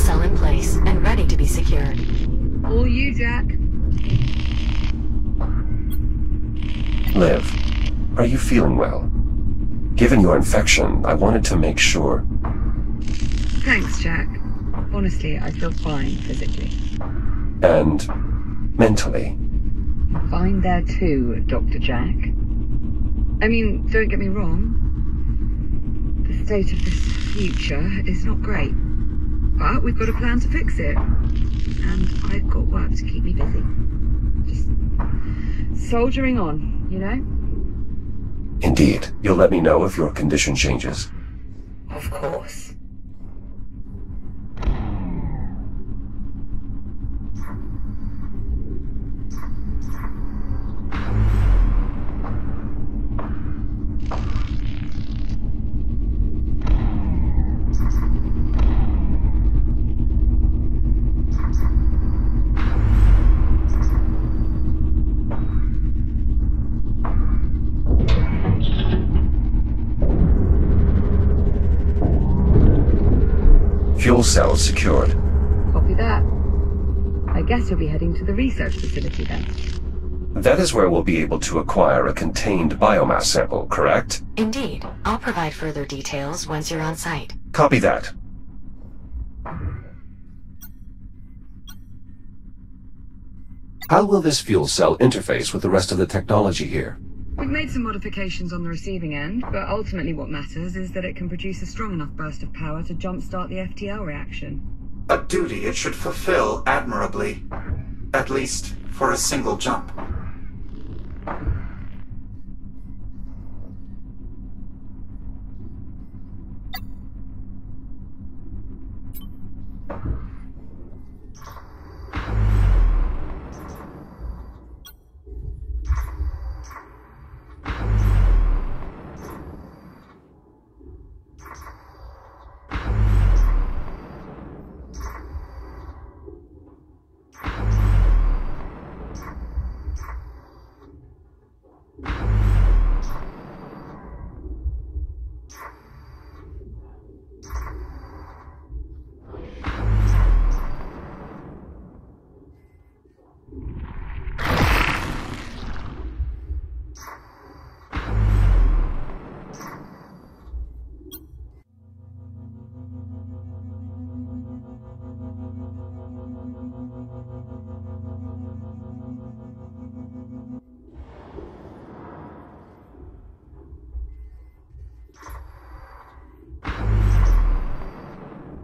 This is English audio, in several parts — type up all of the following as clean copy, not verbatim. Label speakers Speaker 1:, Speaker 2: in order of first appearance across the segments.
Speaker 1: cell in place and ready to be secured.
Speaker 2: All you, Jack.
Speaker 3: Liv, are you feeling well? Given your infection, I wanted to make sure.
Speaker 2: Thanks, Jack. Honestly, I feel fine physically.
Speaker 3: And mentally?
Speaker 2: Fine there too, Dr. Jack. I mean, don't get me wrong. The state of this future is not great. But we've got a plan to fix it. And I've got work to keep me busy. Just soldiering on, you know?
Speaker 3: Indeed. You'll let me know if your condition changes.
Speaker 2: Of course.
Speaker 3: Fuel cells secured.
Speaker 2: Copy that. I guess you'll be heading to the research facility then.
Speaker 3: That is where we'll be able to acquire a contained biomass sample, correct?
Speaker 1: Indeed. I'll provide further details once you're on site.
Speaker 3: Copy that. How will this fuel cell interface with the rest of the technology here?
Speaker 2: We've made some modifications on the receiving end, but ultimately what matters is that it can produce a strong enough burst of power to jumpstart the FTL reaction.
Speaker 4: A duty it should fulfill admirably. At least, for a single jump.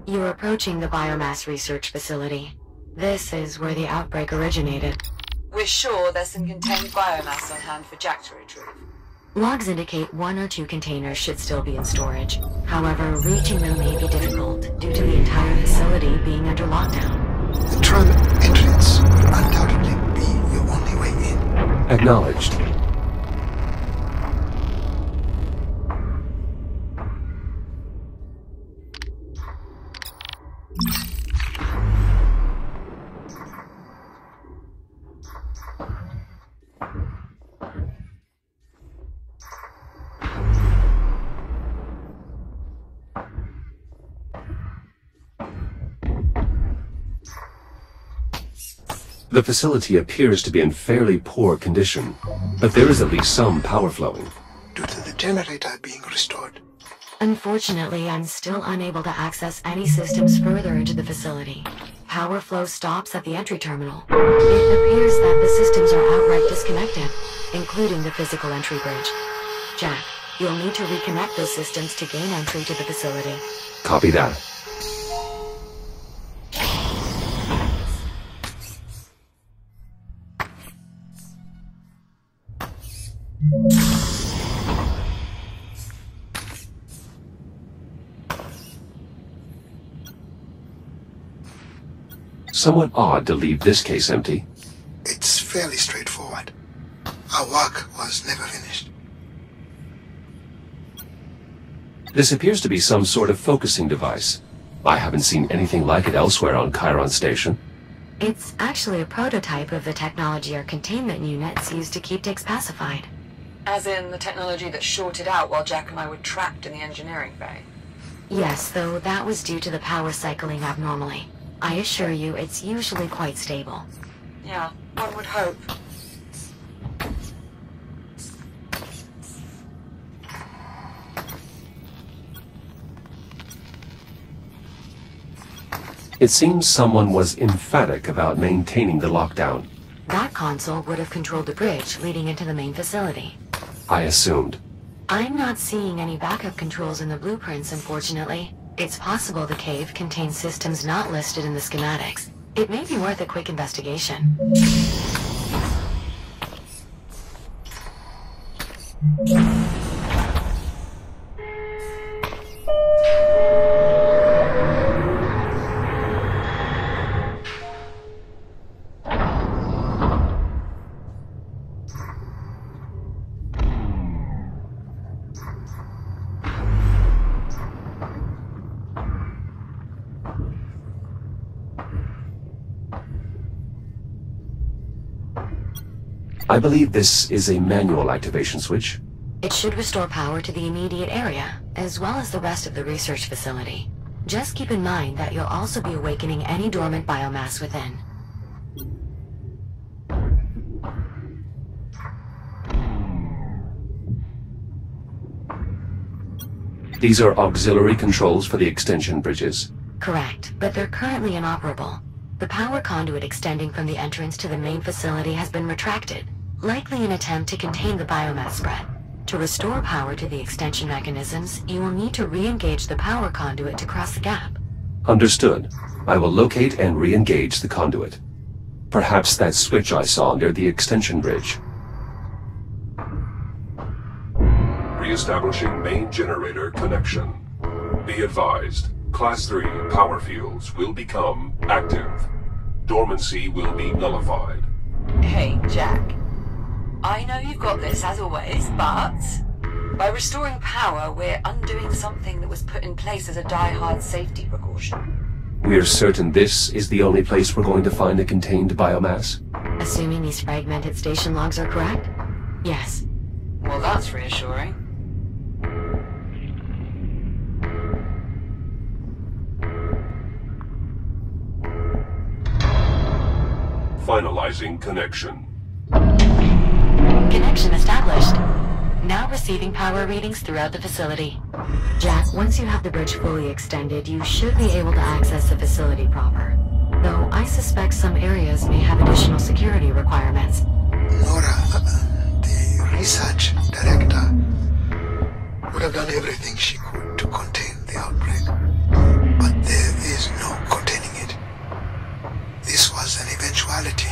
Speaker 1: You're approaching the biomass research facility. This is where the outbreak originated.
Speaker 2: We're sure there's some contained biomass on hand for Jack to retrieve.
Speaker 1: Logs indicate 1 or 2 containers should still be in storage. However, reaching them may be difficult due to the entire facility being under lockdown.
Speaker 5: The tram entrance will undoubtedly be your only way in.
Speaker 3: Acknowledged. The facility appears to be in fairly poor condition, but there is at least some power flowing.
Speaker 5: Due to the generator being restored.
Speaker 1: Unfortunately, I'm still unable to access any systems further into the facility. Power flow stops at the entry terminal. It appears that the systems are outright disconnected, including the physical entry bridge. Jack, you'll need to reconnect those systems to gain entry to the facility.
Speaker 3: Copy that. Somewhat odd to leave this case empty.
Speaker 5: It's fairly straightforward. Our work was never finished.
Speaker 3: This appears to be some sort of focusing device. I haven't seen anything like it elsewhere on Chiron Station.
Speaker 1: It's actually a prototype of the technology our containment units used to keep Dix pacified.
Speaker 2: As in the technology that shorted out while Jack and I were trapped in the engineering bay.
Speaker 1: Yes, though that was due to the power cycling abnormally. I assure you it's usually quite stable.
Speaker 2: Yeah, one would hope.
Speaker 3: It seems someone was emphatic about maintaining the lockdown.
Speaker 1: That console would have controlled the bridge leading into the main facility.
Speaker 3: I assumed.
Speaker 1: I'm not seeing any backup controls in the blueprints, unfortunately. It's possible the cave contains systems not listed in the schematics. It may be worth a quick investigation.
Speaker 3: I believe this is a manual activation switch.
Speaker 1: It should restore power to the immediate area, as well as the rest of the research facility. Just keep in mind that you'll also be awakening any dormant biomass within.
Speaker 3: These are auxiliary controls for the extension bridges.
Speaker 1: Correct, but they're currently inoperable. The power conduit extending from the entrance to the main facility has been retracted, likely an attempt to contain the biomass spread. To restore power to the extension mechanisms, you will need to re-engage the power conduit to cross the gap.
Speaker 3: Understood. I will locate and re-engage the conduit. Perhaps that switch I saw near the extension bridge.
Speaker 6: Re-establishing main generator connection. Be advised, Class 3 power fields will become active. Dormancy will be nullified.
Speaker 2: Hey, Jack. I know you've got this, as always, but by restoring power, we're undoing something that was put in place as a die-hard safety precaution.
Speaker 3: We're certain this is the only place we're going to find the contained biomass?
Speaker 1: Assuming these fragmented station logs are correct? Yes.
Speaker 2: Well, that's reassuring.
Speaker 6: Finalizing connection.
Speaker 1: Connection established. Now receiving power readings throughout the facility. Jack, once you have the bridge fully extended, you should be able to access the facility proper. Though I suspect some areas may have additional security requirements.
Speaker 5: Nora, the research director, would have done everything she could to contain the outbreak. But there is no containing it. This was an eventuality.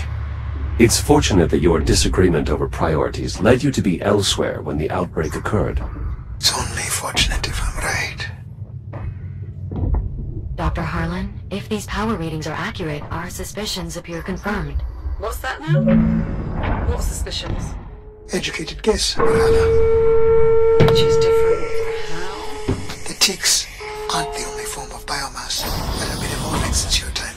Speaker 3: It's fortunate that your disagreement over priorities led you to be elsewhere when the outbreak occurred.
Speaker 5: It's only fortunate if I'm right.
Speaker 1: Dr. Harlan, if these power readings are accurate, our suspicions appear confirmed.
Speaker 2: What's that now? What suspicions?
Speaker 5: Educated guess, rather.
Speaker 2: Which is different. How?
Speaker 5: The ticks aren't the only form of biomass that have been evolving since your time.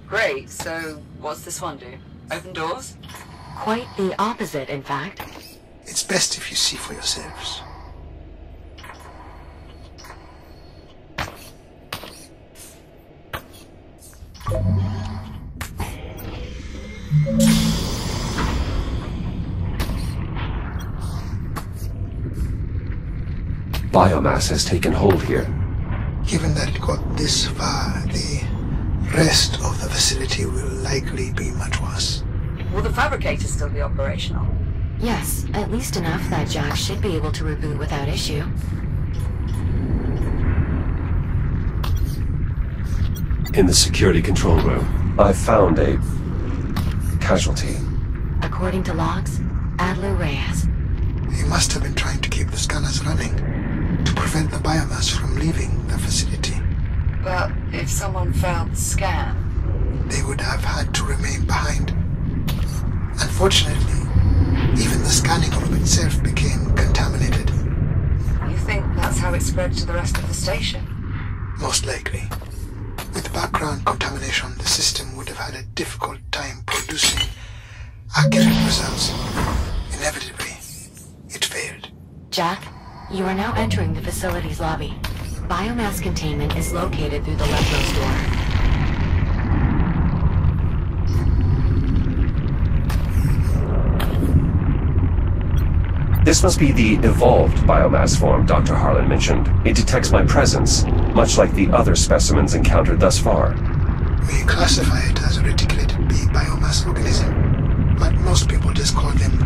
Speaker 2: Great, so what's this one do? Open doors?
Speaker 1: Quite the opposite, in fact.
Speaker 5: It's best if you see for yourselves.
Speaker 3: Biomass has taken hold here.
Speaker 5: Given that it got this far, the rest of the facility will likely be much worse.
Speaker 2: Will the fabricator still be operational?
Speaker 1: Yes, at least enough that Jack should be able to reboot without issue.
Speaker 3: In the security control room, I found a casualty.
Speaker 1: According to logs, Adler Reyes.
Speaker 5: He must have been trying to keep the scanners running to prevent the biomass from leaving the facility.
Speaker 2: But if someone failed the scan...
Speaker 5: They would have had to remain behind. Unfortunately, even the scanning room itself became contaminated.
Speaker 2: You think that's how it spread to the rest of the station?
Speaker 5: Most likely. With background contamination, the system would have had a difficult time producing accurate results. Inevitably, it failed.
Speaker 1: Jack, you are now entering the facility's lobby. Biomass containment is located through the leftmost door.
Speaker 3: This must be the evolved biomass form Dr. Harlan mentioned. It detects my presence, much like the other specimens encountered thus far.
Speaker 5: We classify it as a reticulated B biomass organism, but most people just call them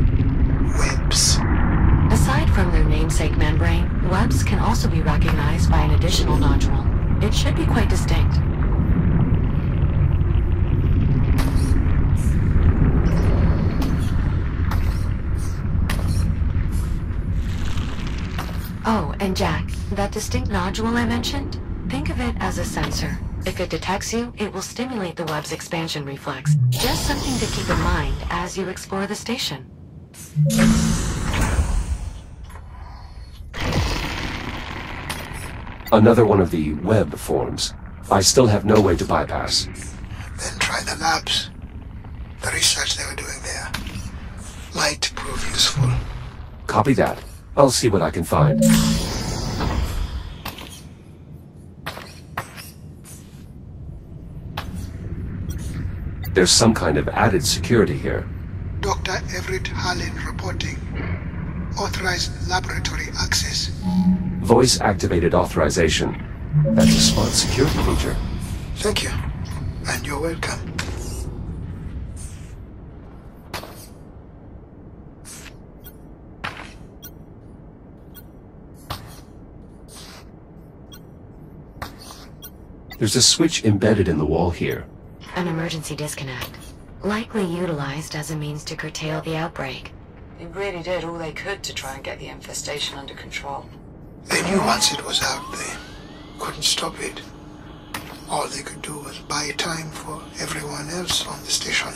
Speaker 5: webs.
Speaker 1: Aside from their namesake membrane, webs can also be recognized by an additional nodule. It should be quite distinct. Oh, and Jack, that distinct nodule I mentioned? Think of it as a sensor. If it detects you, it will stimulate the web's expansion reflex. Just something to keep in mind as you explore the station.
Speaker 3: Another one of the web forms. I still have no way to bypass.
Speaker 5: Then try the labs. The research they were doing there might prove useful.
Speaker 3: Copy that. I'll see what I can find. There's some kind of added security here.
Speaker 5: Dr. Everett Harlan reporting. Authorized laboratory access.
Speaker 3: Voice-activated authorization. That's a smart security feature.
Speaker 5: Thank you. And you're welcome.
Speaker 3: There's a switch embedded in the wall here.
Speaker 1: An emergency disconnect. Likely utilized as a means to curtail the outbreak.
Speaker 2: They really did all they could to try and get the infestation under control.
Speaker 5: They knew once it was out, they couldn't stop it. All they could do was buy time for everyone else on the station.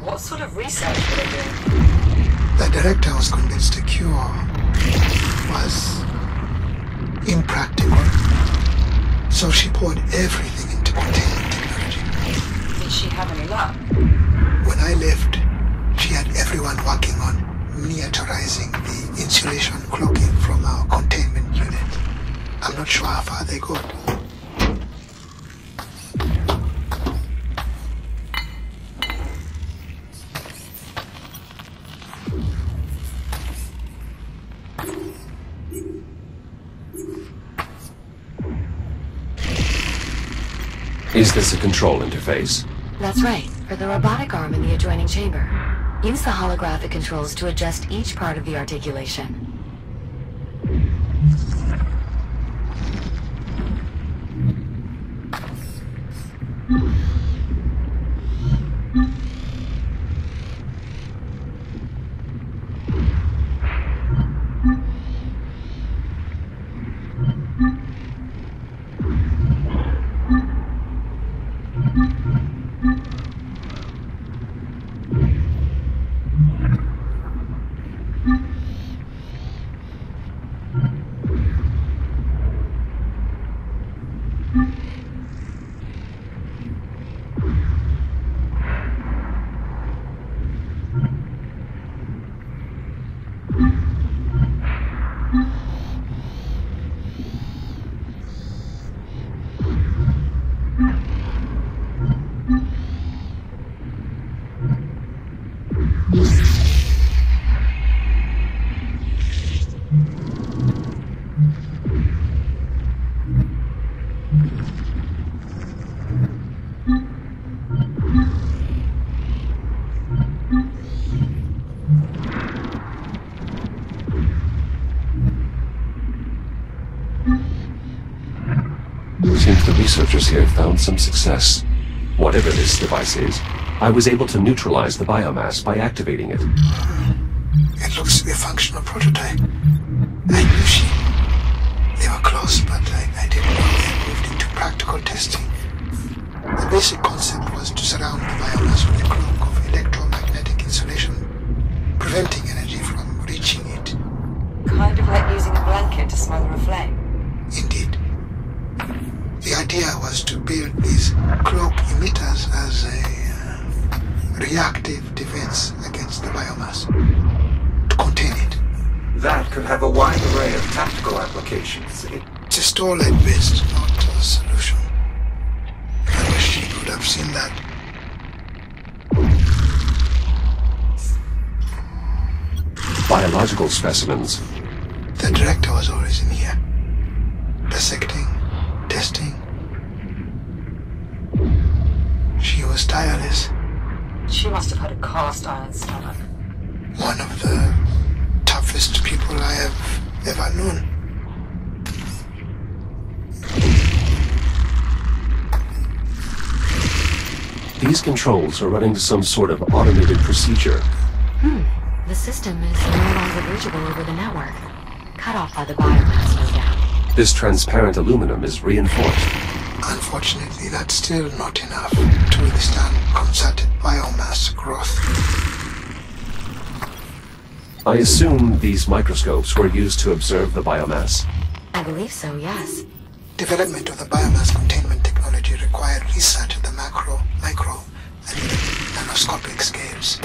Speaker 2: What sort of research were they doing?
Speaker 5: The director was convinced a cure was impractical, so she poured everything into containment technology.
Speaker 2: Did she have any luck?
Speaker 5: When I left, she had everyone working on miniaturizing the insulation cloaking from our containment unit. I'm not sure how far they got.
Speaker 3: Is this a control interface?
Speaker 1: That's right, for the robotic arm in the adjoining chamber. Use the holographic controls to adjust each part of the articulation.
Speaker 3: Seems the researchers here found some success. Whatever this device is, I was able to neutralize the biomass by activating it.
Speaker 5: It looks to be a functional prototype. I knew she... They were close, but I didn't know they had moved into practical testing. The basic concept was to surround the biomass with a cloak of electromagnetic insulation, preventing energy from reaching it.
Speaker 2: Kind of like using a blanket to smother a flame.
Speaker 5: Indeed. The idea was to build these cloak emitters as a reactive defense against the biomass. To contain it.
Speaker 4: That could have a wide array of tactical applications.
Speaker 5: Just all at best, not a solution. I wish she could have seen that.
Speaker 3: Biological specimens.
Speaker 5: The director was always in here. Dissecting, testing. She was tireless.
Speaker 2: She must have had a cast iron stomach.
Speaker 5: One of the toughest people I have ever known.
Speaker 3: These controls are running some sort of automated procedure.
Speaker 1: The system is no longer reachable over the network. Cut off by the biomass, no doubt.
Speaker 3: This transparent aluminum is reinforced.
Speaker 5: Unfortunately, that's still not enough to withstand concerted biomass growth.
Speaker 3: I assume these microscopes were used to observe the biomass.
Speaker 1: I believe so, yes.
Speaker 5: Development of the biomass containment technology required research at the macro, micro, and even nanoscopic scales.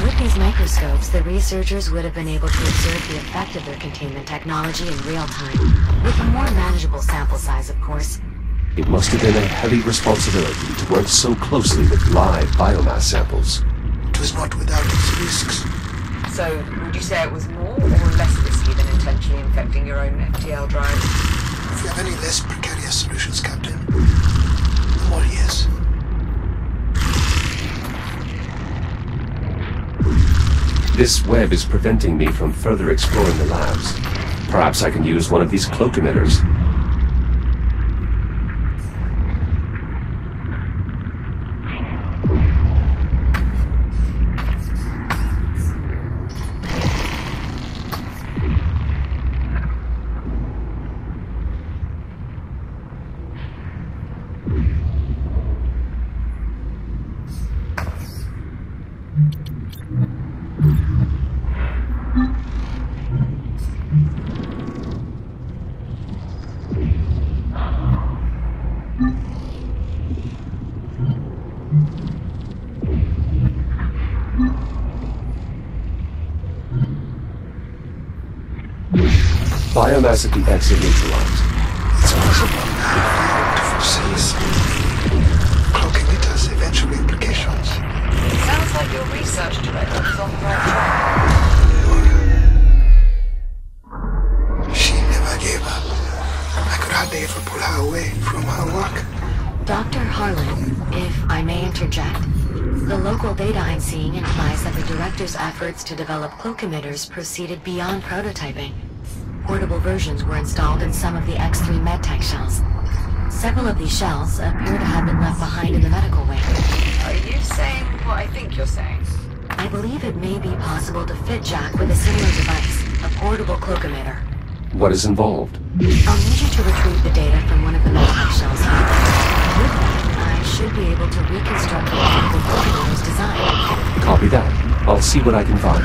Speaker 1: With these microscopes, the researchers would have been able to observe the effect of their containment technology in real time, with a more manageable sample size, of course.
Speaker 3: It must have been a heavy responsibility to work so closely with live biomass samples.
Speaker 5: It was not without its risks.
Speaker 2: So, would you say it was more or less risky than intentionally infecting your own FTL drive?
Speaker 5: If you have any less precarious solutions, Captain, I'm all yes.
Speaker 3: This web is preventing me from further exploring the labs. Perhaps I can use one of these cloak emitters. Biomass at the exit neutralized.
Speaker 5: It's possible now to foresee some cloak emitters' eventual implications.
Speaker 2: Sounds like your research director is on the right track.
Speaker 5: She never gave up. I could hardly ever pull her away from her work.
Speaker 1: Dr. Harlan, if I may interject, the local data I'm seeing implies that the director's efforts to develop cloak emitters proceeded beyond prototyping. Portable versions were installed in some of the X3 medtech shells. Several of these shells appear to have been left behind in the medical wing.
Speaker 2: Are you saying what I think you're saying?
Speaker 1: I believe it may be possible to fit Jack with a similar device, a portable cloak emitter.
Speaker 3: What is involved?
Speaker 1: I'll need you to retrieve the data from one of the medtech shells here. With that, I should be able to reconstruct the portable cloak emitter's design.
Speaker 3: Copy that. I'll see what I can find.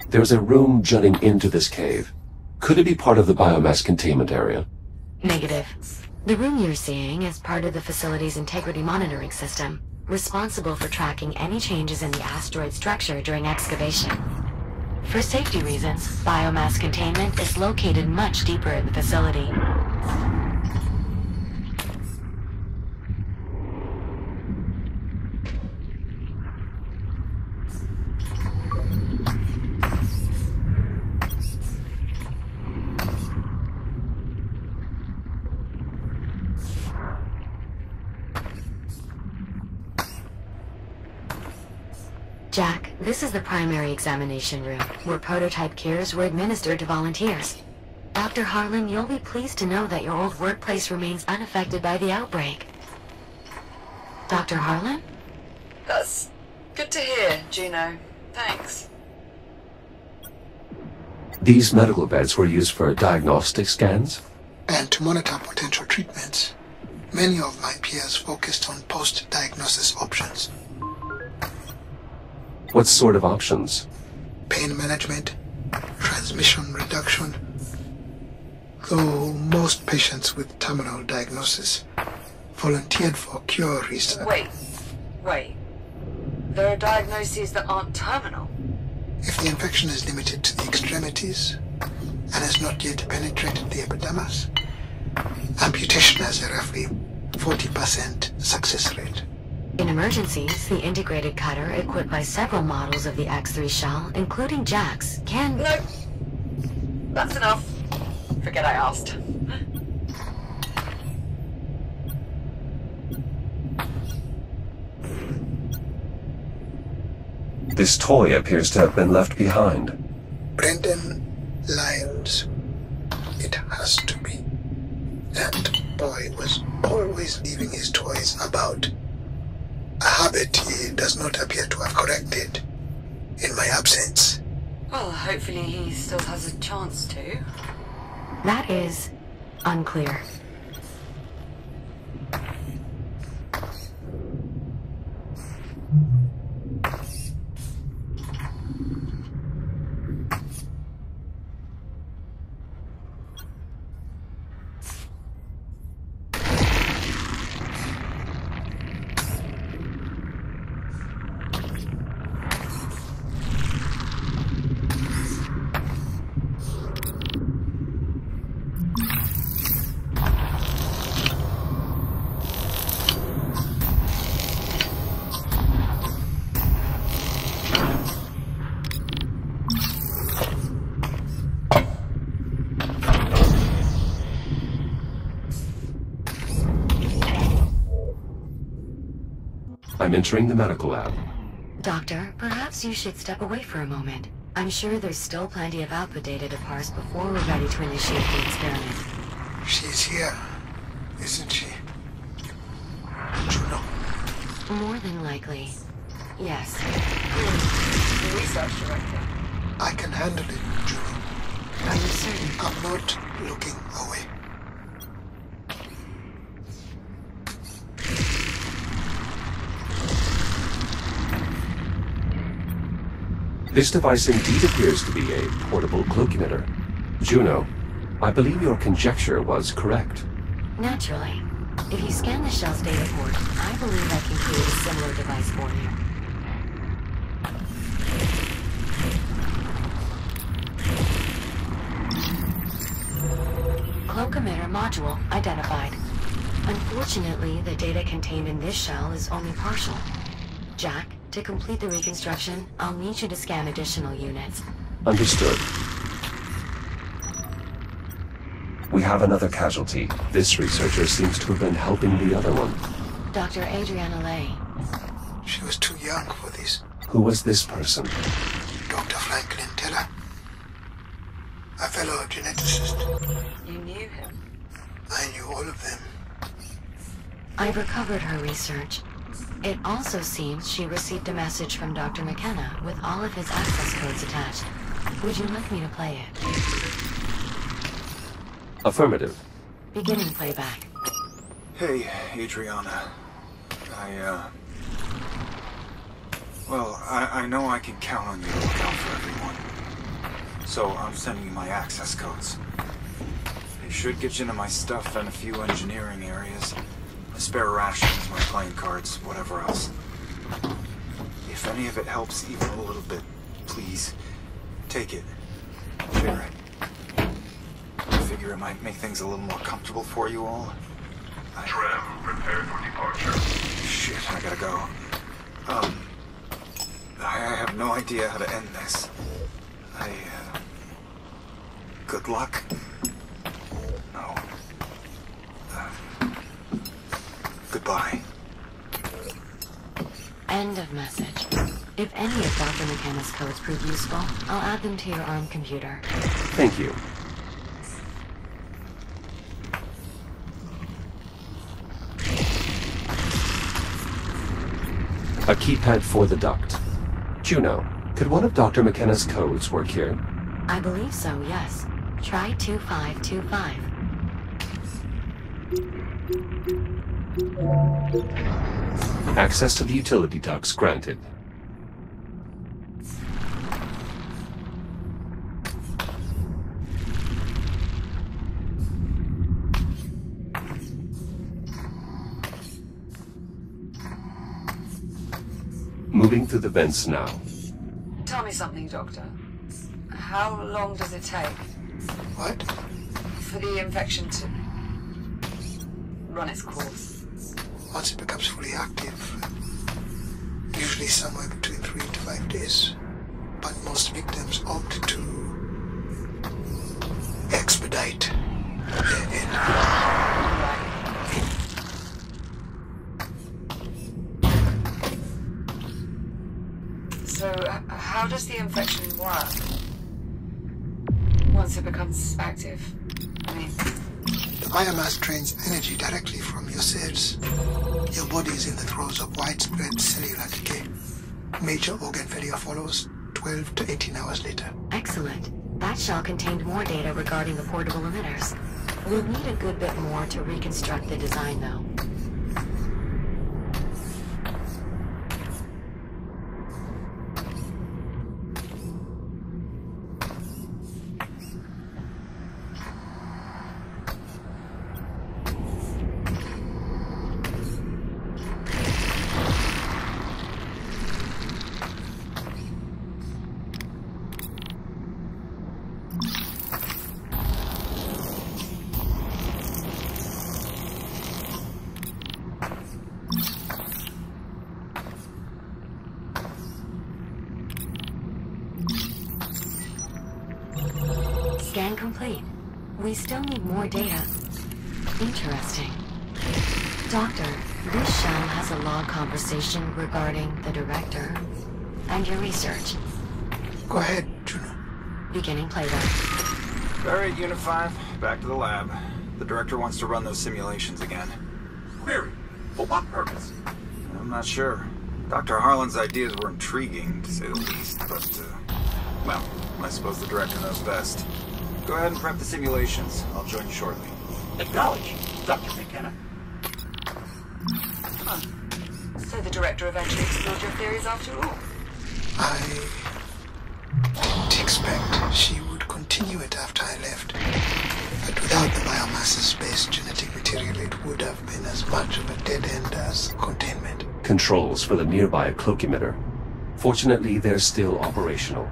Speaker 3: There's a room jutting into this cave. Could it be part of the biomass containment area?
Speaker 1: Negative. The room you're seeing is part of the facility's integrity monitoring system, responsible for tracking any changes in the asteroid structure during excavation. For safety reasons, biomass containment is located much deeper in the facility. Jack, this is the primary examination room, where prototype cures were administered to volunteers. Dr. Harlan, you'll be pleased to know that your old workplace remains unaffected by the outbreak. Dr. Harlan?
Speaker 2: That's good to hear, Juno. Thanks.
Speaker 3: These medical beds were used for diagnostic scans?
Speaker 5: And to monitor potential treatments. Many of my peers focused on post-diagnosis options.
Speaker 3: What sort of options?
Speaker 5: Pain management, transmission reduction. Though most patients with terminal diagnosis volunteered for cure research.
Speaker 2: Wait. There are diagnoses that aren't terminal.
Speaker 5: If the infection is limited to the extremities and has not yet penetrated the epidermis, amputation has a roughly 40% success rate.
Speaker 1: In emergencies, the integrated cutter, equipped by several models of the X3 shell, including Jack's, can...
Speaker 2: No. That's enough. Forget I asked.
Speaker 3: This toy appears to have been left behind.
Speaker 5: Brendan Lyons. It has to be. That boy was always leaving his toys about. A habit he does not appear to have corrected in my absence.
Speaker 2: Well, hopefully he still has a chance to.
Speaker 1: That is unclear.
Speaker 3: I'm entering the medical lab.
Speaker 1: Doctor, perhaps you should step away for a moment. I'm sure there's still plenty of output data to parse before we're ready to initiate the experiment.
Speaker 5: She's here, isn't she? Juno.
Speaker 1: More than likely. Yes.
Speaker 2: The research director.
Speaker 5: I can handle it, Juno.
Speaker 1: Are you certain?
Speaker 5: I'm not looking away.
Speaker 3: This device indeed appears to be a portable cloak emitter. Juno, I believe your conjecture was correct.
Speaker 1: Naturally. If you scan the shell's data port, I believe I can create a similar device for you. Cloak emitter module identified. Unfortunately, the data contained in this shell is only partial. Jack, to complete the reconstruction, I'll need you to scan additional units.
Speaker 3: Understood. We have another casualty. This researcher seems to have been helping the other one.
Speaker 1: Dr. Adriana Lay.
Speaker 5: She was too young for this.
Speaker 3: Who was this person?
Speaker 5: Dr. Franklin Teller. A fellow geneticist.
Speaker 2: You knew him.
Speaker 5: I knew all of them.
Speaker 1: I've recovered her research. It also seems she received a message from Dr. McKenna with all of his access codes attached. Would you like me to play it?
Speaker 3: Affirmative.
Speaker 1: Beginning playback.
Speaker 4: Hey, Adriana. I know I can count on you to look out for everyone. So I'm sending you my access codes. They should get you into my stuff and a few engineering areas. My spare rations, my playing cards, whatever else. If any of it helps even a little bit, please, Take it. Share it. I figure it might make things a little more comfortable for you all.
Speaker 6: Tram, prepare for departure.
Speaker 4: Shit, I gotta go. I have no idea how to end this. Good luck? No. Goodbye.
Speaker 1: End of message. If any of Dr. McKenna's codes prove useful, I'll add them to your ARM computer.
Speaker 3: Thank you. A keypad for the duct. Juno, could one of Dr. McKenna's codes work here?
Speaker 1: I believe so, yes. Try 2525.
Speaker 3: Access to the utility ducts granted. Moving through the vents now.
Speaker 2: Tell me something, Doctor. How long does it take
Speaker 5: What?
Speaker 2: for the infection to run its course?
Speaker 5: Once it becomes fully active, usually somewhere between 3 to 5 days. But most victims opt to expedite their end.
Speaker 2: So, how does the infection work once it becomes active? I mean,
Speaker 5: The biomass drains energy directly from your cells. Your body is in the throes of widespread cellular decay. Major organ failure follows 12 to 18 hours later.
Speaker 1: Excellent. That shell contained more data regarding the portable emitters. We'll need a good bit more to reconstruct the design, though. Scan complete. We still need more data. Interesting. Doctor, this shell has a log conversation regarding the director and your research.
Speaker 5: Go ahead, Juno.
Speaker 1: Beginning playback.
Speaker 4: Alright, Unit 5, back to the lab. The director wants to run those simulations again.
Speaker 6: Query. For what purpose?
Speaker 4: I'm not sure. Dr. Harlan's ideas were intriguing, to say the least, but, well, I suppose the director knows best. Go ahead and prep the simulations. I'll join you shortly.
Speaker 7: Acknowledge, Dr. McKenna.
Speaker 2: Huh. So the director eventually explored your theories after all?
Speaker 5: I didn't expect she would continue it after I left. But without the biomass-based genetic material, it would have been as much of a dead end as containment.
Speaker 3: Controls for the nearby cloak emitter. Fortunately, they're still operational.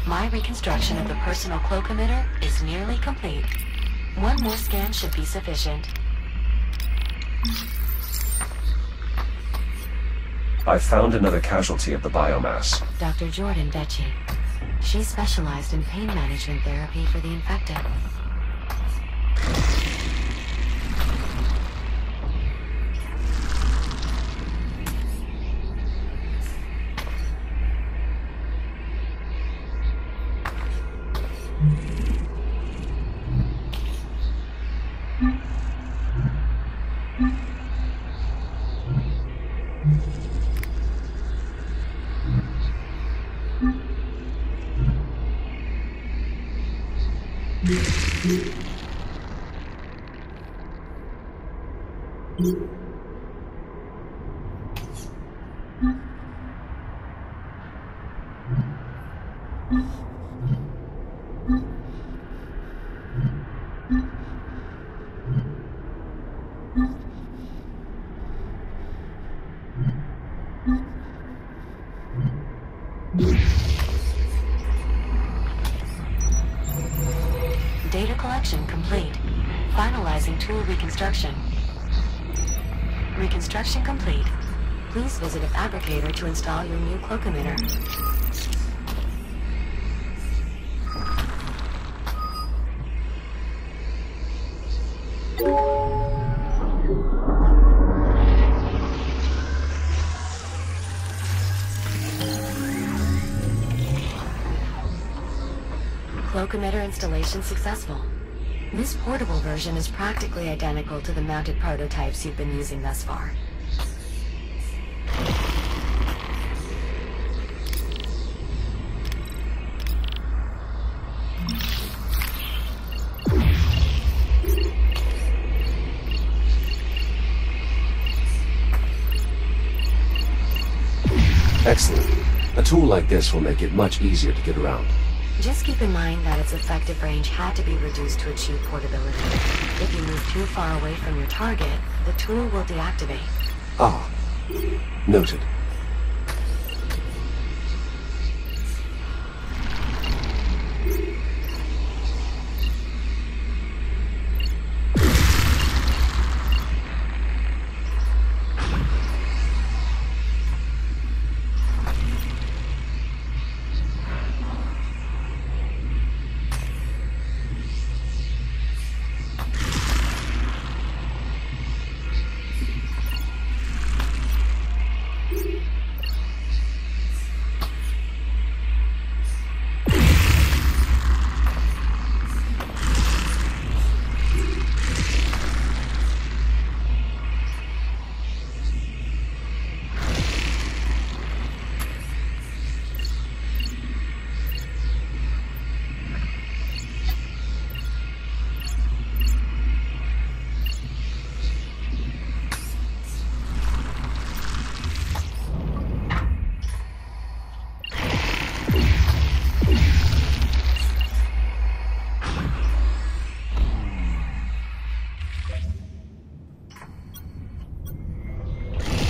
Speaker 1: My reconstruction of the personal cloak emitter is nearly complete. One more scan should be sufficient.
Speaker 3: I found another casualty of the biomass.
Speaker 1: Dr. Jordan Becci. She specialized in pain management therapy for the infected. Data collection complete. Finalizing tool reconstruction. Reconstruction complete. Please visit a fabricator to install your new cloak emitter. Cloak emitter installation successful. This portable version is practically identical to the mounted prototypes you've been using thus far.
Speaker 3: Excellent. A tool like this will make it much easier to get around.
Speaker 1: Just keep in mind that its effective range had to be reduced to achieve portability. If you move too far away from your target, the tool will deactivate.
Speaker 3: Ah. Noted.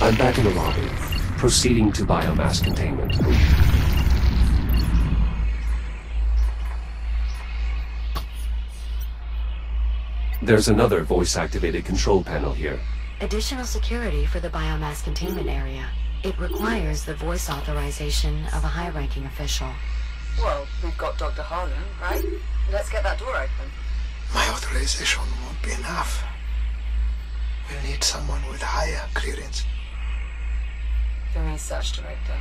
Speaker 3: I'm back in the lobby, proceeding to biomass containment. There's another voice-activated control panel here.
Speaker 1: Additional security for the biomass containment area. It requires the voice authorization of a high-ranking official.
Speaker 2: Well, we've got Dr. Harlan, right? Let's get that door open.
Speaker 5: My authorization won't be enough. We'll need someone with higher clearance.
Speaker 2: The research director.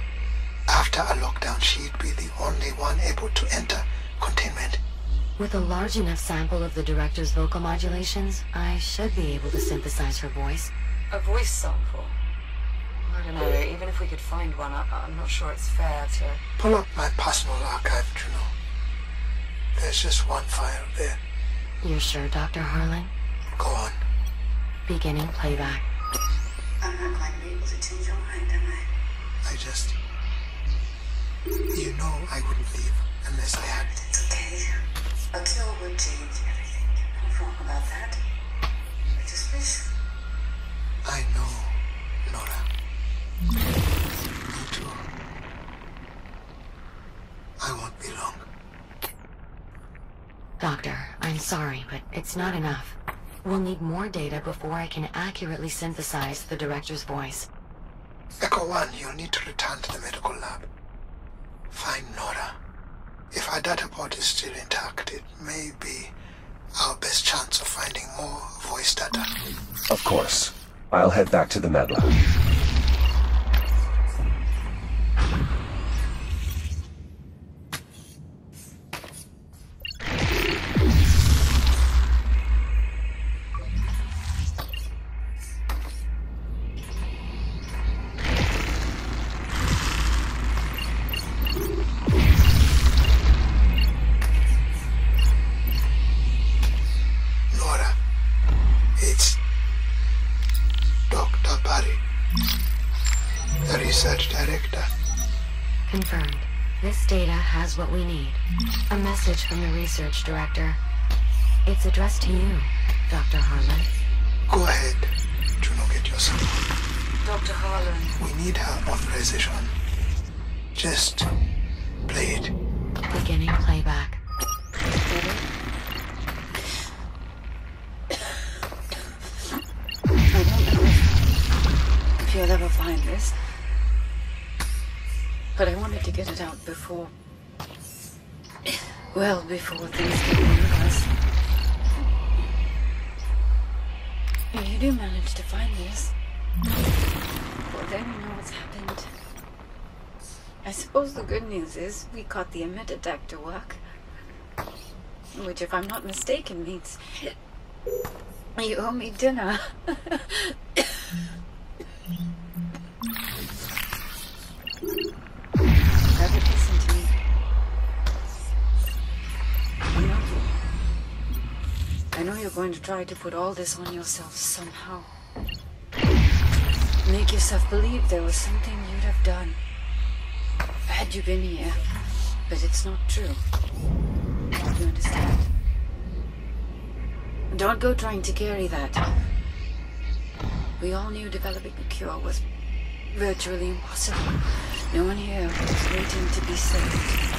Speaker 5: After a lockdown, she'd be the only one able to enter containment.
Speaker 1: With a large enough sample of the director's vocal modulations, I should be able to synthesize her voice.
Speaker 2: A voice sample? I don't know, even if we could find one, I'm not sure it's fair to...
Speaker 5: Pull up my personal archive, Juno. There's just one file there.
Speaker 1: You're sure, Dr. Harlan?
Speaker 5: Go on.
Speaker 1: Beginning playback.
Speaker 8: I'm not going to be able to change your mind, am I?
Speaker 5: I just... You know I wouldn't leave unless I had...
Speaker 8: It's okay. A kill would change everything. You're not wrong about that. I just wish...
Speaker 5: I know, Nora. Me too. I won't be long.
Speaker 1: Doctor, I'm sorry, but it's not enough. We'll need more data before I can accurately synthesize the director's voice.
Speaker 5: Echo 1, you'll need to return to the medical lab. Find Nora. If our data pod is still intact, it may be our best chance of finding more voice data.
Speaker 3: Of course. I'll head back to the med lab.
Speaker 5: research director.
Speaker 1: Confirmed. This data has what we need. A message from the research director. It's addressed to you, Dr. Harlan.
Speaker 5: Go ahead. Juno, get your son.
Speaker 8: Dr. Harlan.
Speaker 5: We need her authorization. Just play it.
Speaker 1: Beginning playback.
Speaker 8: Ready? I don't know if you'll ever find this, but I wanted to get it out before... well, before things get worse. If you do manage to find this, well, then you know what's happened. I suppose the good news is we caught the emit detector work. Which, if I'm not mistaken, means you owe me dinner. Better listen to me. I know you're going to try to put all this on yourself somehow. Make yourself believe there was something you'd have done had you been here, but it's not true. You understand? Don't go trying to carry that. We all knew developing a cure was virtually impossible. No one here was waiting to be saved.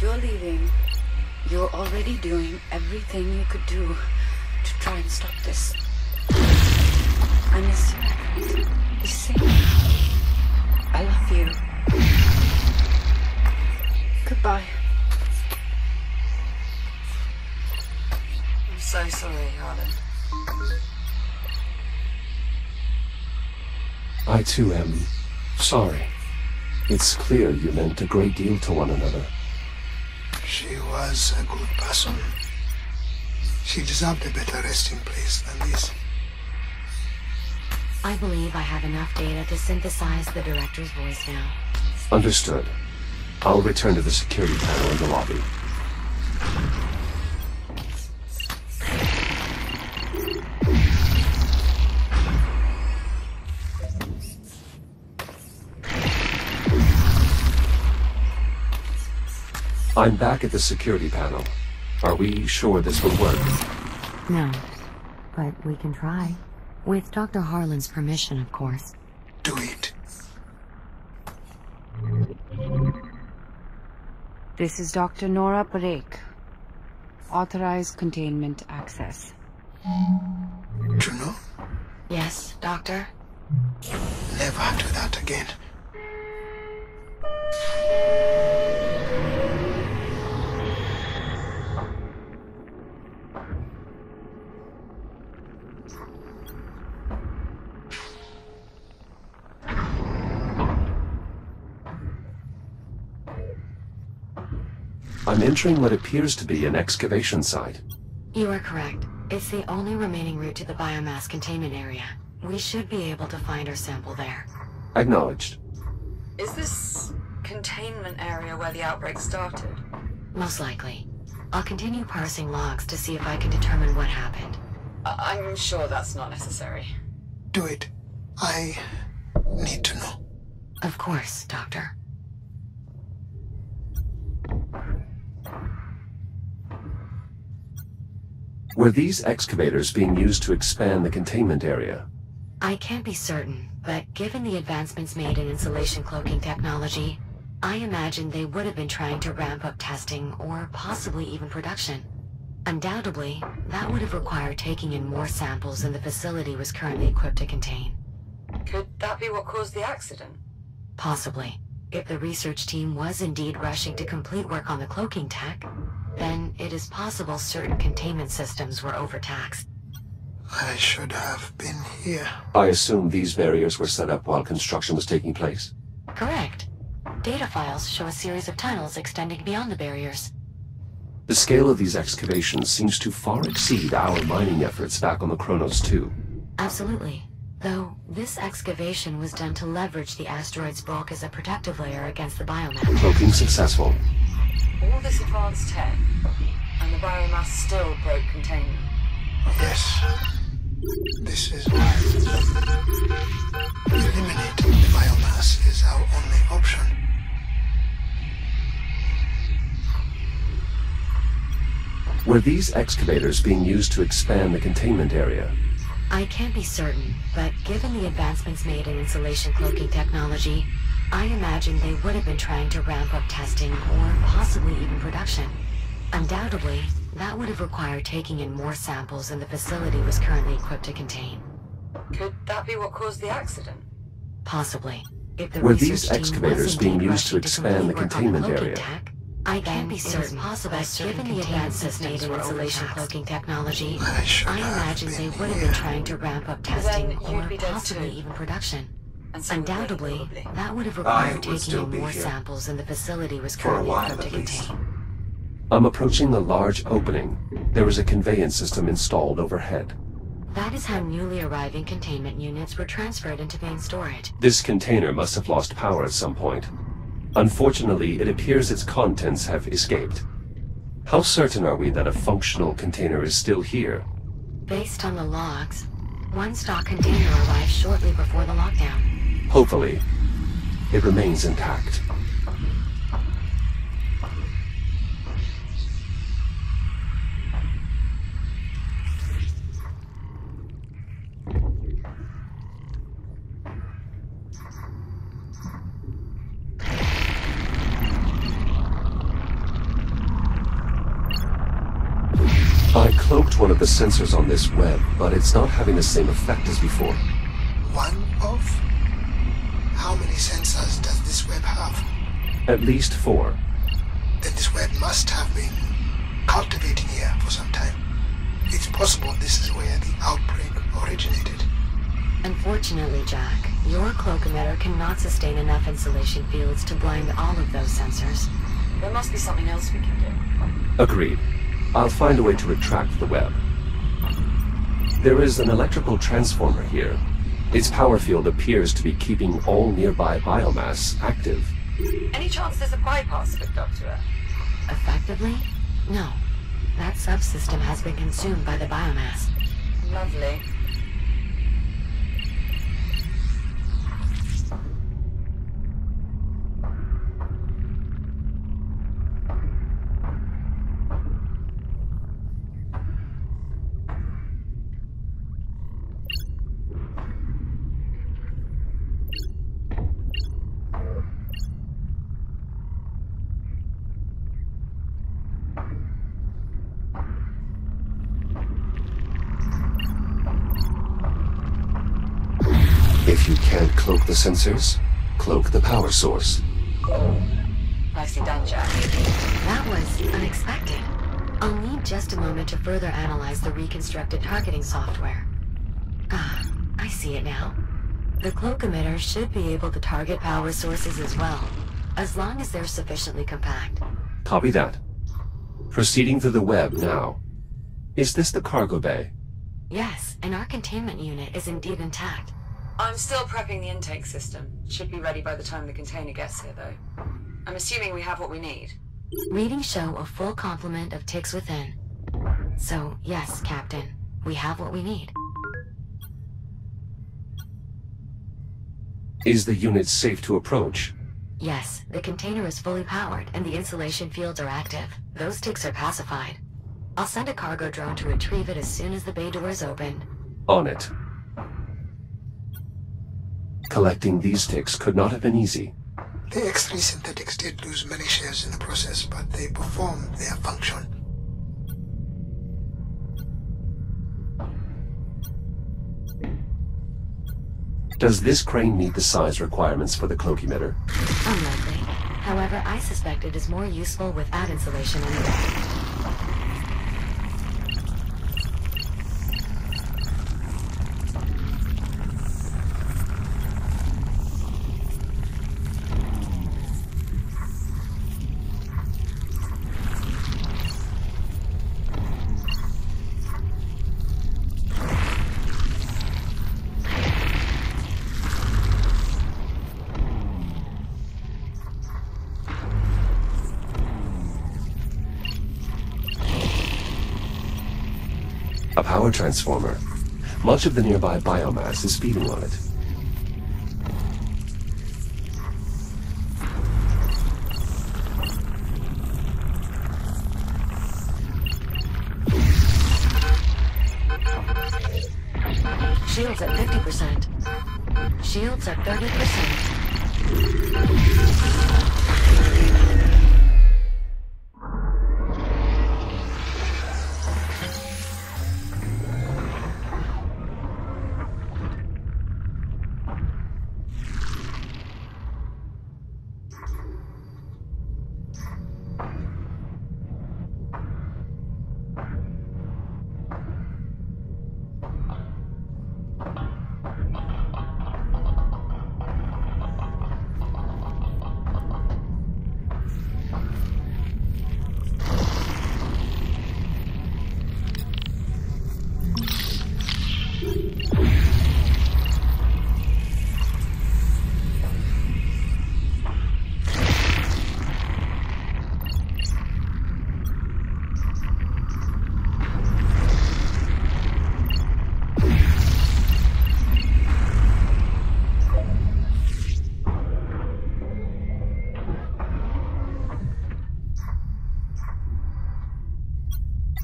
Speaker 8: You're leaving. You're already doing everything you could do to try and stop this. I miss you. Be safe. I love you. Goodbye. I'm so sorry, Harlan.
Speaker 3: I too am sorry. It's clear you meant a great deal to one another.
Speaker 5: She was a good person. She deserved a better resting place than this.
Speaker 1: I believe I have enough data to synthesize the director's voice now.
Speaker 3: Understood. I'll return to the security panel in the lobby. I'm back at the security panel. Are we sure this will work?
Speaker 1: No, but we can try. With Dr. Harlan's permission, of course.
Speaker 5: Do it.
Speaker 2: This is Dr. Nora Parikh. Authorized containment access.
Speaker 5: Juno,
Speaker 1: Yes, Doctor?
Speaker 5: never do that again.
Speaker 3: I'm entering what appears to be an excavation site.
Speaker 1: You are correct. It's the only remaining route to the biomass containment area. We should be able to find our sample there.
Speaker 3: Acknowledged.
Speaker 8: Is this containment area where the outbreak started?
Speaker 1: Most likely. I'll continue parsing logs to see if I can determine what happened.
Speaker 8: I'm sure that's not necessary.
Speaker 5: Do it. I need to know.
Speaker 1: Of course, Doctor.
Speaker 3: Were these excavators being used to expand the containment area?
Speaker 1: I can't be certain, but given the advancements made in insulation cloaking technology, I imagine they would have been trying to ramp up testing or possibly even production. Undoubtedly, that would have required taking in more samples than the facility was currently equipped to contain.
Speaker 8: Could that be what caused the accident?
Speaker 1: Possibly. If the research team was indeed rushing to complete work on the cloaking tech, then it is possible certain containment systems were overtaxed.
Speaker 5: I should have been here.
Speaker 3: I assume these barriers were set up while construction was taking place?
Speaker 1: Correct. Data files show a series of tunnels extending beyond the barriers.
Speaker 3: The scale of these excavations seems to far exceed our mining efforts back on the Kronos 2.
Speaker 1: Absolutely. Though, this excavation was done to leverage the asteroid's bulk as a protective layer against the biomass.
Speaker 3: Cloaking successful.
Speaker 8: All this advanced tech, and the biomass still broke containment.
Speaker 5: Yes. This is why eliminating the biomass is our only option.
Speaker 3: Were these excavators being used to expand the containment area?
Speaker 1: I can't be certain, but given the advancements made in insulation cloaking technology, I imagine they would have been trying to ramp up testing or possibly even production. Undoubtedly, that would have required taking in more samples than the facility was currently equipped to contain.
Speaker 2: Could that be what caused the accident?
Speaker 1: Possibly. If the
Speaker 3: Were
Speaker 1: research
Speaker 3: these
Speaker 1: team
Speaker 3: excavators
Speaker 1: was
Speaker 3: being
Speaker 1: indeed
Speaker 3: used to
Speaker 1: rushing
Speaker 3: expand the
Speaker 1: complete work on
Speaker 3: containment
Speaker 1: cloaking
Speaker 3: area?
Speaker 1: tech, I can't be certain,
Speaker 2: possible
Speaker 1: but
Speaker 2: certain
Speaker 1: given the advances
Speaker 2: containment
Speaker 1: made in
Speaker 2: systems were
Speaker 1: insulation
Speaker 2: overtaxed.
Speaker 1: cloaking technology,
Speaker 5: I should
Speaker 1: I
Speaker 5: have
Speaker 1: imagine
Speaker 5: been
Speaker 1: they would have
Speaker 5: here.
Speaker 1: been trying to ramp up testing
Speaker 2: Then you'd
Speaker 1: or
Speaker 2: be dead
Speaker 1: possibly
Speaker 2: too.
Speaker 1: even production.
Speaker 2: And so would we,
Speaker 1: Undoubtedly,
Speaker 2: probably.
Speaker 1: that would have
Speaker 4: I
Speaker 1: required
Speaker 4: would
Speaker 1: taking
Speaker 4: still
Speaker 1: in
Speaker 4: be
Speaker 1: more
Speaker 4: here.
Speaker 1: samples than the facility was
Speaker 4: For a
Speaker 1: currently
Speaker 4: while,
Speaker 1: equipped to
Speaker 4: at least.
Speaker 1: contain.
Speaker 3: I'm approaching the large opening. There is a conveyance system installed overhead.
Speaker 1: That is how newly arriving containment units were transferred into main storage.
Speaker 3: This container must have lost power at some point. Unfortunately, it appears its contents have escaped. How certain are we that a functional container is still here?
Speaker 1: Based on the logs, one stock container arrived shortly before the lockdown.
Speaker 3: Hopefully, it remains intact. I cloaked one of the sensors on this web, but it's not having the same effect as before.
Speaker 5: One of? How many sensors does this web have?
Speaker 3: At least 4.
Speaker 5: Then this web must have been cultivating here for some time. It's possible this is where the outbreak originated.
Speaker 1: Unfortunately, Jack, your cloak emitter cannot sustain enough insulation fields to blind all of those sensors.
Speaker 2: There must be something else we can do.
Speaker 3: Agreed. I'll find a way to retract the web. There is an electrical transformer here. Its power field appears to be keeping all nearby biomass active.
Speaker 2: Any chance there's a bypass hooked up to it?
Speaker 1: Effectively? No. That subsystem has been consumed by the biomass.
Speaker 2: Lovely.
Speaker 3: If you can't cloak the sensors, cloak the power source.
Speaker 2: Nicely done, Jack.
Speaker 1: That was unexpected. I'll need just a moment to further analyze the reconstructed targeting software. Ah, I see it now. The cloak emitter should be able to target power sources as well, as long as they're sufficiently compact.
Speaker 3: Copy that. Proceeding through the web now. Is this the cargo bay?
Speaker 1: Yes, and our containment unit is indeed intact.
Speaker 2: I'm still prepping the intake system. Should be ready by the time the container gets here, though. I'm assuming we have what we need.
Speaker 1: Readings show a full complement of ticks within. So, yes, Captain, we have what we need.
Speaker 3: Is the unit safe to approach?
Speaker 1: Yes, the container is fully powered and the insulation fields are active. Those ticks are pacified. I'll send a cargo drone to retrieve it as soon as the bay door is opened.
Speaker 3: On it. Collecting these ticks could not have been easy.
Speaker 5: The X3 synthetics did lose many shares in the process, but they performed their function.
Speaker 3: Does this crane meet the size requirements for the cloak emitter?
Speaker 1: Unlikely. However, I suspect it is more useful without insulation anyway.
Speaker 3: A power transformer. Much of the nearby biomass is feeding on it.
Speaker 1: Shields at 50%. Shields at 30%.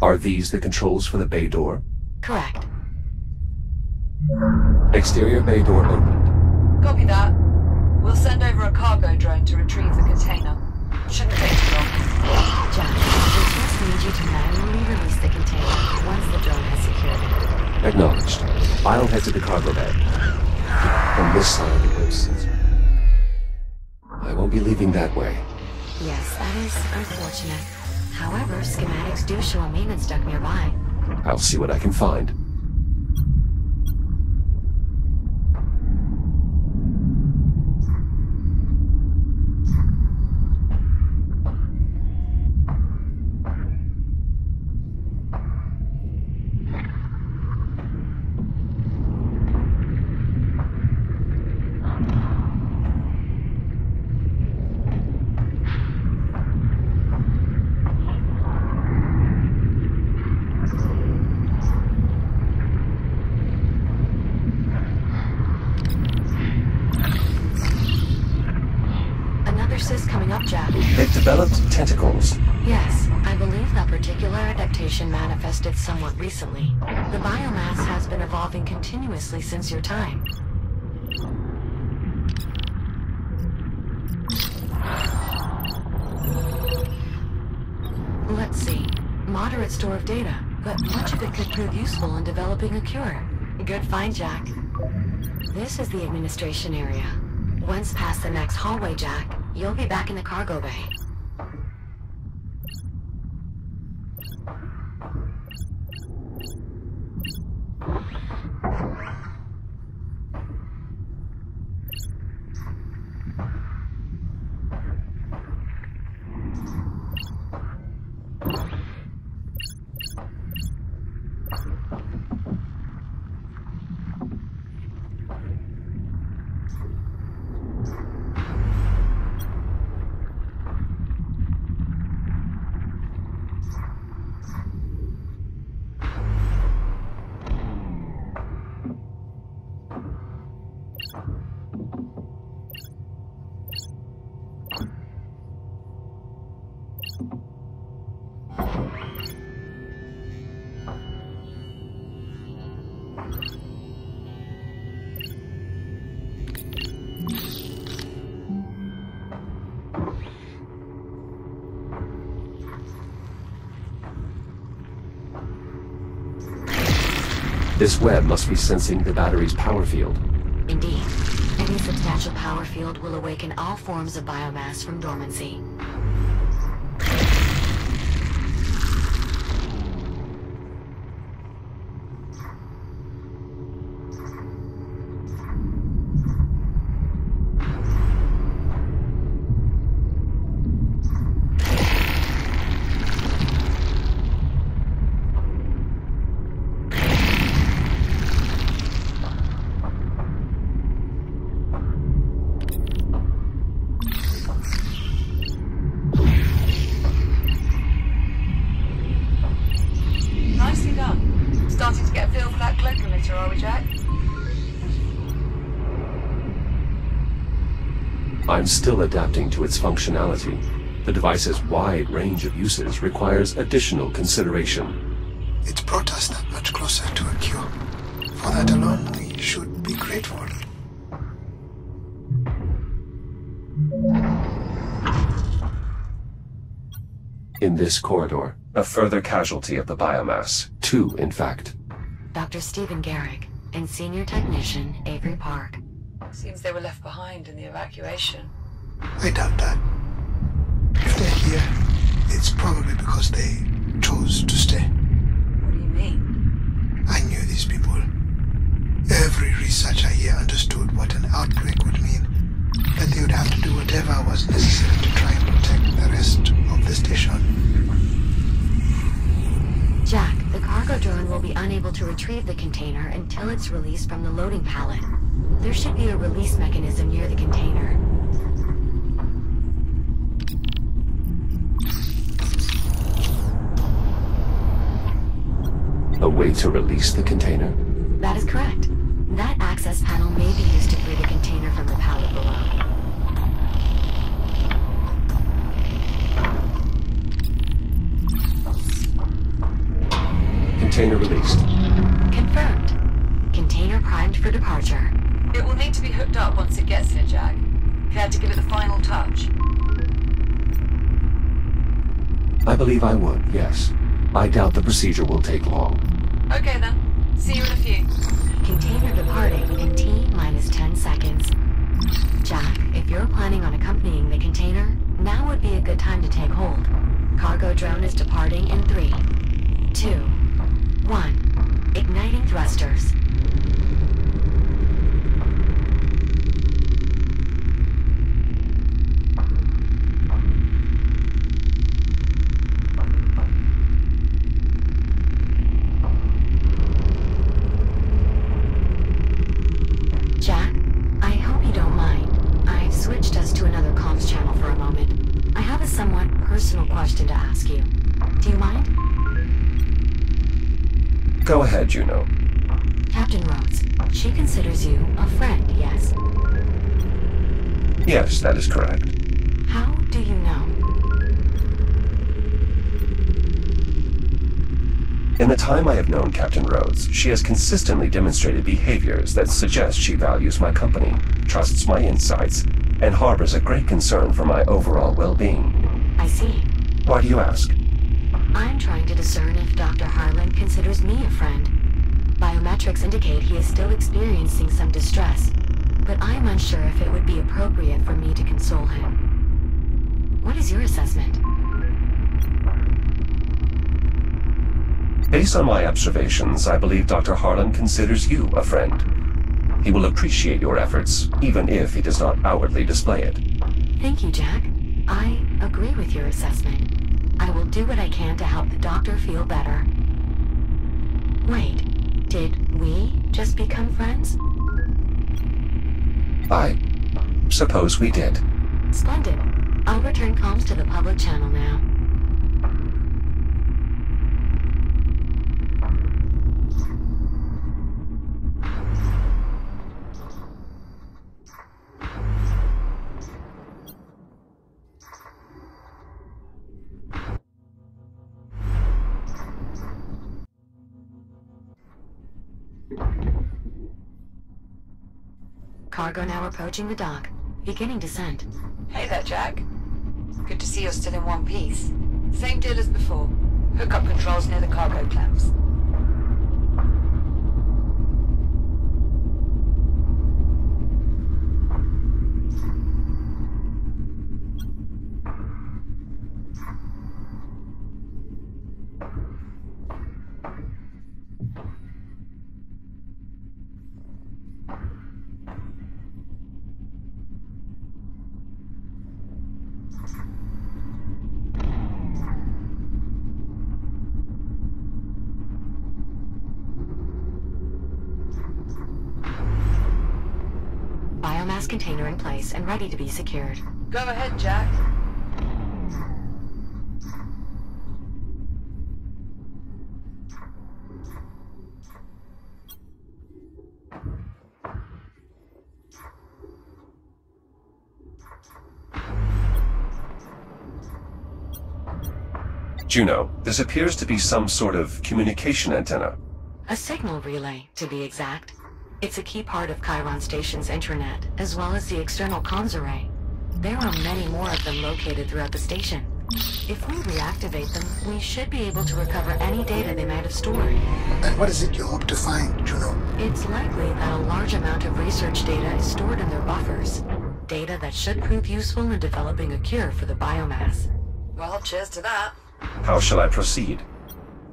Speaker 3: Are these the controls for the bay door?
Speaker 1: Correct.
Speaker 3: Exterior bay door opened.
Speaker 2: Copy that. We'll send over a cargo drone to retrieve the container. Shouldn't take too long.
Speaker 1: Jack, we just need you to manually release the container once the drone has secured it.
Speaker 3: Acknowledged. I'll head to the cargo bay. On this side of the coast. I won't be leaving that way.
Speaker 1: Yes, that is unfortunate. However, schematics do show a maintenance duct nearby.
Speaker 3: I'll see what I can find.
Speaker 1: Coming up, Jack.
Speaker 3: They've developed tentacles.
Speaker 1: Yes, I believe that particular adaptation manifested somewhat recently. The biomass has been evolving continuously since your time. Let's see. Moderate store of data, but much of it could prove useful in developing a cure. Good find, Jack. This is the administration area. Once past the next hallway, Jack, you'll be back in the cargo bay.
Speaker 3: This web must be sensing the battery's power field.
Speaker 1: Indeed. Any substantial power field will awaken all forms of biomass from dormancy.
Speaker 3: I'm still adapting to its functionality. The device's wide range of uses requires additional consideration.
Speaker 5: It's brought us that much closer to a cure. For that alone, we should be grateful.
Speaker 3: In this corridor, a further casualty of the biomass. 2, in fact.
Speaker 1: Dr. Stephen Garrick and Senior Technician Avery Park.
Speaker 2: Seems they were left behind in the evacuation.
Speaker 5: I doubt that. If they're here, it's probably because they chose to stay.
Speaker 2: What do you mean?
Speaker 5: I knew these people. Every researcher here understood what an outbreak would mean, that they would have to do whatever was necessary to try and protect the rest of the station.
Speaker 1: Jack, the cargo drone will be unable to retrieve the container until it's released from the loading pallet. There should be a release mechanism near the container.
Speaker 3: A way to release the container?
Speaker 1: That is correct. That access panel may be used to free the container from the pallet below.
Speaker 3: Container released.
Speaker 1: Confirmed. Container primed for departure.
Speaker 2: It will need to be hooked up once it gets here, Jack. Care to give it the final touch?
Speaker 3: I believe I would, yes. I doubt the procedure will take long.
Speaker 2: Okay then. See you in a few.
Speaker 1: Container departing in T-minus 10 seconds. Jack, if you're planning on accompanying the container, now would be a good time to take hold. Cargo drone is departing in 3, 2, 1. Igniting thrusters. Jack, I hope you don't mind. I've switched us to another comms channel for a moment. I have a somewhat personal question to ask you. Do you mind?
Speaker 3: Go ahead, Juno.
Speaker 1: Captain Rhodes, she considers you a friend, yes?
Speaker 3: Yes, that is correct.
Speaker 1: How do you know?
Speaker 3: In the time I have known Captain Rhodes, she has consistently demonstrated behaviors that suggest she values my company, trusts my insights, and harbors a great concern for my overall well-being.
Speaker 1: I see.
Speaker 3: Why do you ask?
Speaker 1: I'm trying to discern if Dr. Harlan considers me a friend. Biometrics indicate he is still experiencing some distress, but I'm unsure if it would be appropriate for me to console him. What is your assessment?
Speaker 3: Based on my observations, I believe Dr. Harlan considers you a friend. He will appreciate your efforts, even if he does not outwardly display it.
Speaker 1: Thank you, Jack. I agree with your assessment. I will do what I can to help the doctor feel better. Wait, did we just become friends?
Speaker 3: I suppose we did.
Speaker 1: Splendid. I'll return comms to the public channel now. Cargo now approaching the dock, beginning descent.
Speaker 2: Hey there, Jack. Good to see you're still in one piece. Same deal as before. Hookup controls near the cargo clamps.
Speaker 1: Biomass container in place and ready to be secured.
Speaker 2: Go ahead, Jack.
Speaker 3: Juno, this appears to be some sort of communication antenna.
Speaker 1: A signal relay, to be exact. It's a key part of Chiron Station's intranet, as well as the external comms array. There are many more of them located throughout the station. If we reactivate them, we should be able to recover any data they might have stored.
Speaker 5: And what is it you hope to find, Juno?
Speaker 1: It's likely that a large amount of research data is stored in their buffers. Data that should prove useful in developing a cure for the biomass.
Speaker 2: Well, cheers to that.
Speaker 3: How shall I proceed?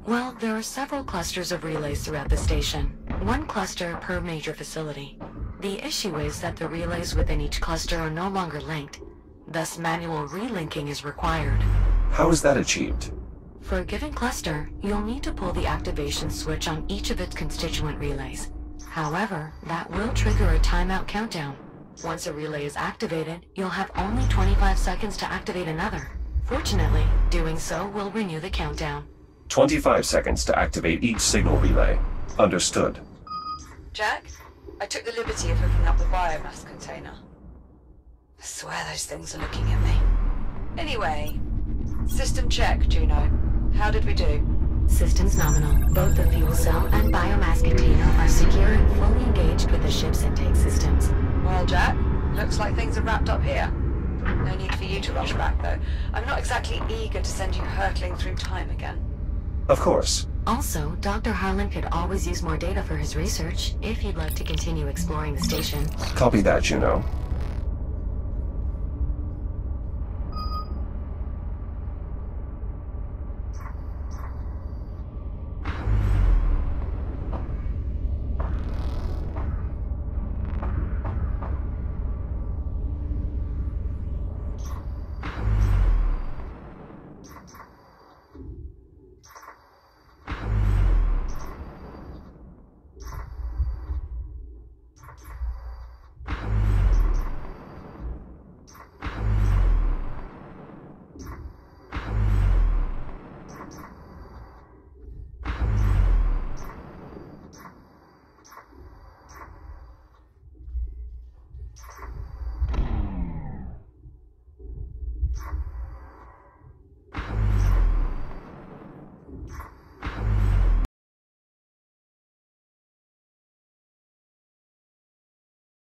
Speaker 1: Well, there are several clusters of relays throughout the station. One cluster per major facility. The issue is that the relays within each cluster are no longer linked. Thus, manual relinking is required.
Speaker 3: How is that achieved?
Speaker 1: For a given cluster, you'll need to pull the activation switch on each of its constituent relays. However, that will trigger a timeout countdown. Once a relay is activated, you'll have only 25 seconds to activate another. Fortunately, doing so will renew the countdown.
Speaker 3: 25 seconds to activate each signal relay. Understood.
Speaker 2: Jack, I took the liberty of hooking up the biomass container. I swear those things are looking at me. Anyway, system check, Juno. How did we do?
Speaker 1: Systems nominal. Both the fuel cell and biomass container are secure and fully engaged with the ship's intake systems.
Speaker 2: Well, Jack, looks like things are wrapped up here. No need for you to rush back, though. I'm not exactly eager to send you hurtling through time again.
Speaker 3: Of course.
Speaker 1: Also, Dr. Harlan could always use more data for his research, if you'd like to continue exploring the station.
Speaker 3: Copy that, Juno.